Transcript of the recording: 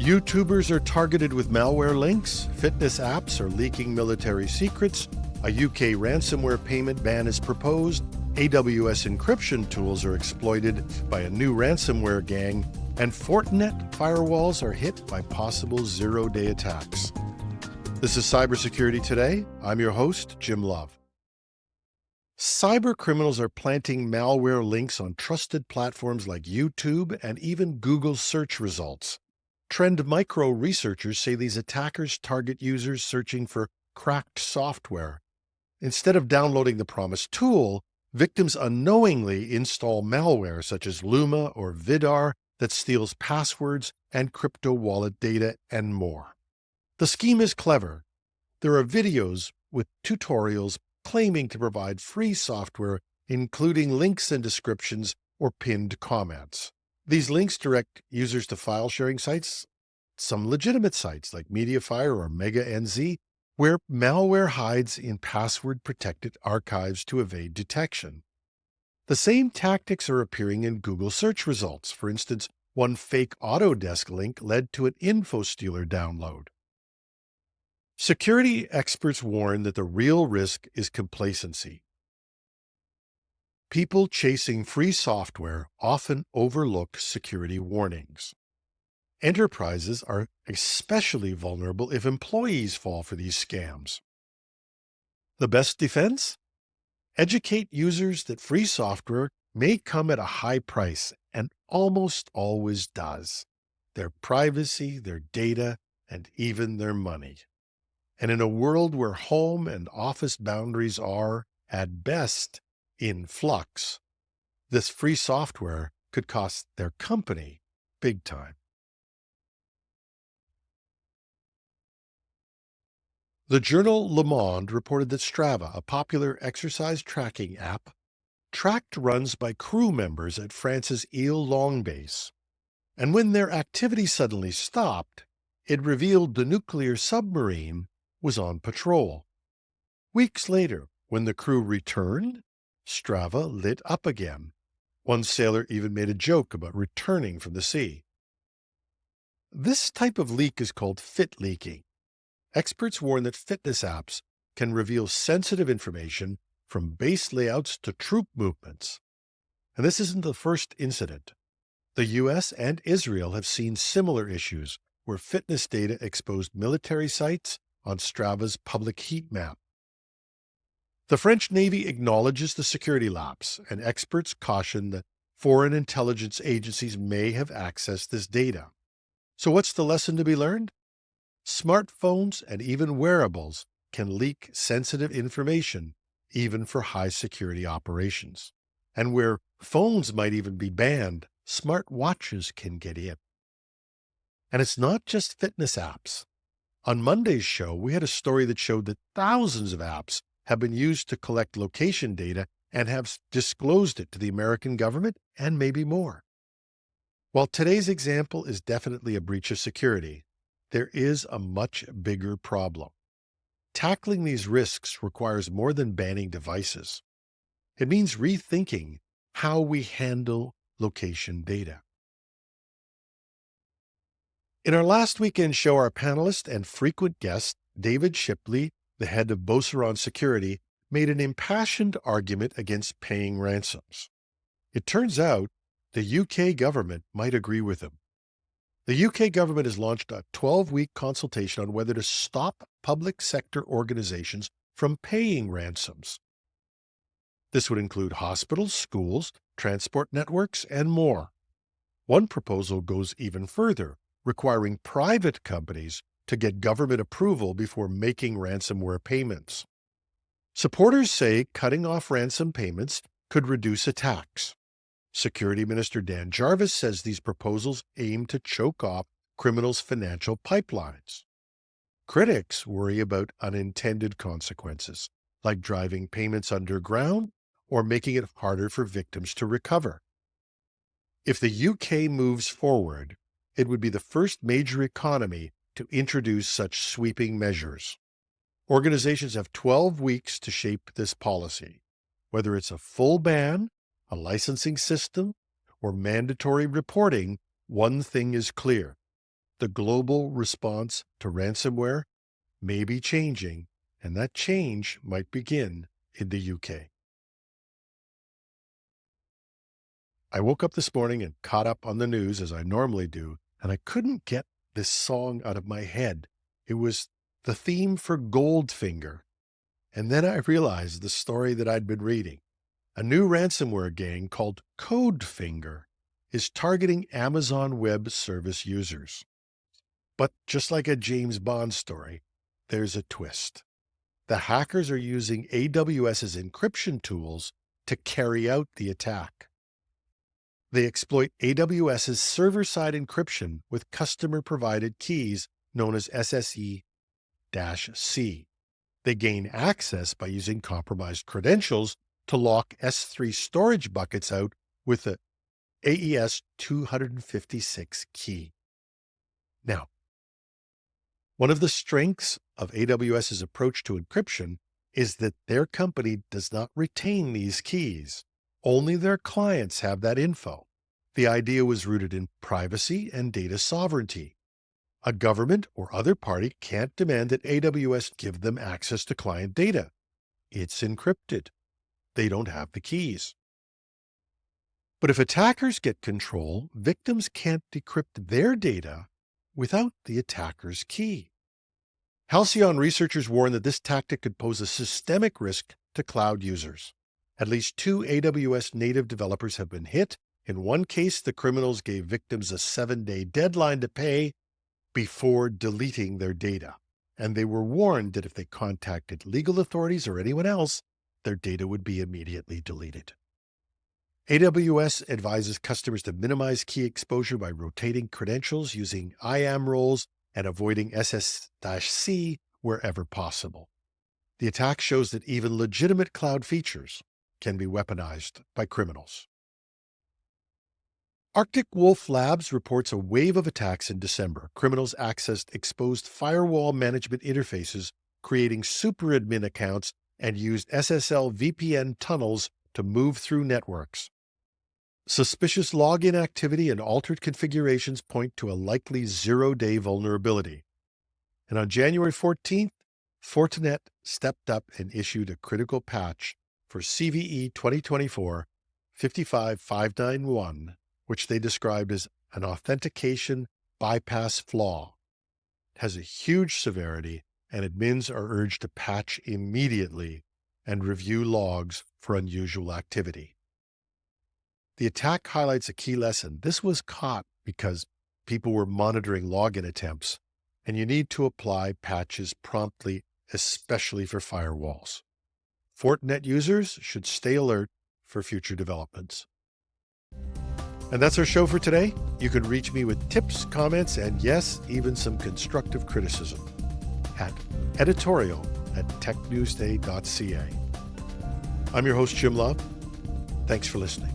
YouTubers are targeted with malware links, fitness apps are leaking military secrets, a UK ransomware payment ban is proposed, AWS encryption tools are exploited by a new ransomware gang, and Fortinet firewalls are hit by possible zero-day attacks. This is Cybersecurity Today. I'm your host, Jim Love. Cybercriminals are planting malware links on trusted platforms like YouTube and even Google search results. Trend Micro researchers say these attackers target users searching for cracked software. Instead of downloading the promised tool, victims unknowingly install malware such as Luma or Vidar that steals passwords and crypto wallet data and more. The scheme is clever. There are videos with tutorials claiming to provide free software, including links and descriptions or pinned comments. These links direct users to file-sharing sites, some legitimate sites like Mediafire or MegaNZ, where malware hides in password-protected archives to evade detection. The same tactics are appearing in Google search results. For instance, one fake Autodesk link led to an InfoStealer download. Security experts warn that the real risk is complacency. People chasing free software often overlook security warnings. Enterprises are especially vulnerable if employees fall for these scams. The best defense? Educate users that free software may come at a high price, and almost always does. Their privacy, their data, and even their money. And in a world where home and office boundaries are, at best, in flux, this free software could cost their company big time. The journal Le Monde reported that Strava, a popular exercise tracking app, tracked runs by crew members at France's Ile Longue base. And when their activity suddenly stopped, it revealed the nuclear submarine was on patrol. Weeks later, when the crew returned, Strava lit up again. One sailor even made a joke about returning from the sea. This type of leak is called fit leaking. Experts warn that fitness apps can reveal sensitive information from base layouts to troop movements. And this isn't the first incident. The US and Israel have seen similar issues where fitness data exposed military sites on Strava's public heat map. The French Navy acknowledges the security lapse, and experts caution that foreign intelligence agencies may have accessed this data. So what's the lesson to be learned? Smartphones and even wearables can leak sensitive information, even for high-security operations. And where phones might even be banned, smart watches can get in. And it's not just fitness apps. On Monday's show, we had a story that showed that thousands of apps have been used to collect location data and have disclosed it to the American government and maybe more. While today's example is definitely a breach of security, there is a much bigger problem. Tackling these risks requires more than banning devices. It means rethinking how we handle location data. In our last weekend show, our panelist and frequent guest, David Shipley, the head of Beauceron Security, made an impassioned argument against paying ransoms. It turns out the UK government might agree with him. The UK government has launched a 12-week consultation on whether to stop public sector organizations from paying ransoms. This would include hospitals, schools, transport networks, and more. One proposal goes even further, requiring private companies to get government approval before making ransomware payments. Supporters say cutting off ransom payments could reduce attacks. Security Minister Dan Jarvis says these proposals aim to choke off criminals' financial pipelines. Critics worry about unintended consequences, like driving payments underground or making it harder for victims to recover. If the UK moves forward, it would be the first major economy to introduce such sweeping measures. Organizations have 12 weeks to shape this policy. Whether it's a full ban, a licensing system, or mandatory reporting, one thing is clear. the global response to ransomware may be changing, and that change might begin in the UK. I woke up this morning and caught up on the news as I normally do, and I couldn't get this song out of my head. It was the theme for Goldfinger. And then I realized the story that I'd been reading. A new ransomware gang called Codefinger is targeting Amazon Web Service users. But just like a James Bond story, there's a twist. The hackers are using AWS's encryption tools to carry out the attack. They exploit AWS's server-side encryption with customer-provided keys known as SSE-C. They gain access by using compromised credentials to lock S3 storage buckets out with the AES 256 key. Now, one of the strengths of AWS's approach to encryption is that their company does not retain these keys. Only their clients have that info. The idea was rooted in privacy and data sovereignty. A government or other party can't demand that AWS give them access to client data. It's encrypted. They don't have the keys. But if attackers get control, victims can't decrypt their data without the attacker's key. Halcyon researchers warn that this tactic could pose a systemic risk to cloud users. At least 2 AWS native developers have been hit. In one case, the criminals gave victims a 7-day deadline to pay before deleting their data, and they were warned that if they contacted legal authorities or anyone else, their data would be immediately deleted. AWS advises customers to minimize key exposure by rotating credentials, using IAM roles, and avoiding SS-C wherever possible. The attack shows that even legitimate cloud features can be weaponized by criminals. Arctic Wolf Labs reports a wave of attacks in December. Criminals accessed exposed firewall management interfaces, creating superadmin accounts, and used SSL VPN tunnels to move through networks. Suspicious login activity and altered configurations point to a likely zero-day vulnerability. And on January 14th, Fortinet stepped up and issued a critical patch for CVE 2024-55591, which they described as an authentication bypass flaw. It has a huge severity, and admins are urged to patch immediately and review logs for unusual activity. The attack highlights a key lesson. This was caught because people were monitoring login attempts, and you need to apply patches promptly, especially for firewalls. Fortinet users should stay alert for future developments. And that's our show for today. You can reach me with tips, comments, and yes, even some constructive criticism at editorial@technewsday.ca. I'm your host, Jim Love. Thanks for listening.